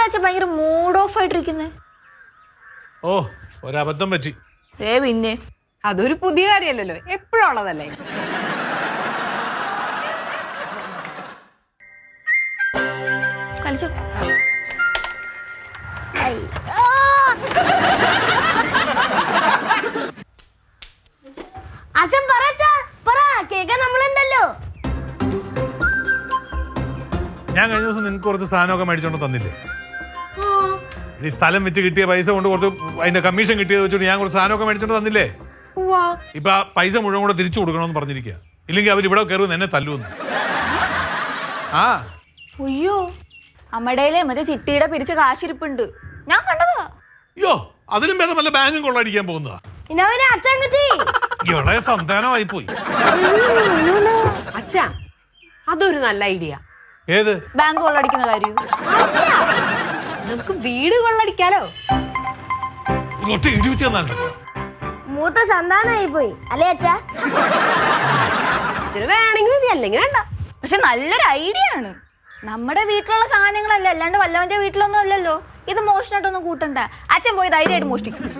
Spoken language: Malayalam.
ഇന്നെന്താ അച്ഛൻ ഭയങ്കര മൂഡ് ഓഫ് ആയിട്ടിരിക്കുന്നേ? ഓ ഒരബദ്ധം പറ്റി. പിന്നെ അതൊരു പുതിയ കാര്യമല്ലല്ലോ, എപ്പോഴും ഉള്ളതല്ലേ. കളിച്ചു. അച്ഛൻ പറ കേൾക്കാൻ നമ്മളുണ്ടല്ലോ. ഞാൻ കഴിഞ്ഞ ദിവസം നിങ്ങൾക്ക് കുറച്ച് സാധനമൊക്കെ മേടിച്ചോണ്ട് തന്നില്ലേ? ഈ സ്ഥലം വിറ്റ് കിട്ടിയ പൈസ കൊണ്ട് കുറച്ച് അതിന്റെ കമ്മീഷൻ കിട്ടിയത് വെച്ചിട്ട് ഞാൻ കുറച്ച് സാധനമൊക്കെ മേടിച്ചോണ്ട് തന്നില്ലേ? ഇപ്പൊ ആ പൈസ മുഴുവൻ കൂടെ തിരിച്ചു കൊടുക്കണമെന്ന് പറഞ്ഞിരിക്കുക. ഇല്ലെങ്കിൽ അവർ ഇവിടെ കയറുമെന്ന് എന്നെ തല്ലുവെന്ന്. ആ അയ്യോ, അമ്മടയിലെ മറ്റേ ചിട്ടിയുടെ പിരിച്ച കാശിരിപ്പുണ്ട്, ഞാൻ കണ്ടതാ. അയ്യോ, അതിനും ഭേദം വല്ല ബാങ്കും കൊള്ളടിക്കാൻ പോകുന്നതാ. അച്ഛൻ കിട്ടി. ഇവിടെ സന്താനമായി പോയി. അച്ഛാ, അതൊരു നല്ല ഐഡിയ. ഏത് ബാങ്ക് കൊള്ളടിക്കുന്ന കാര്യം? നമുക്ക് വീട് കൊള്ളടിക്കാലോ. ഒറ്റ ഇടിവെച്ച് തന്നാണ്. മൂത്ത സന്താനമായി പോയി അല്ലേ അച്ഛാ? അച്ഛന് വേണമെങ്കിൽ മതി, അല്ലെങ്കിൽ വേണ്ട. പക്ഷെ നല്ലൊരു ഐഡിയ ആണ്. നമ്മുടെ വീട്ടിലുള്ള സാധനങ്ങളല്ല, അല്ലാണ്ട് വല്ലവന്റെ വീട്ടിലൊന്നും അല്ലല്ലോ. ഇത് മോഷണമായിട്ടൊന്നും കൂട്ടണ്ട. അച്ഛൻ പോയി ധൈര്യമായിട്ട് മോഷ്ടിക്കും.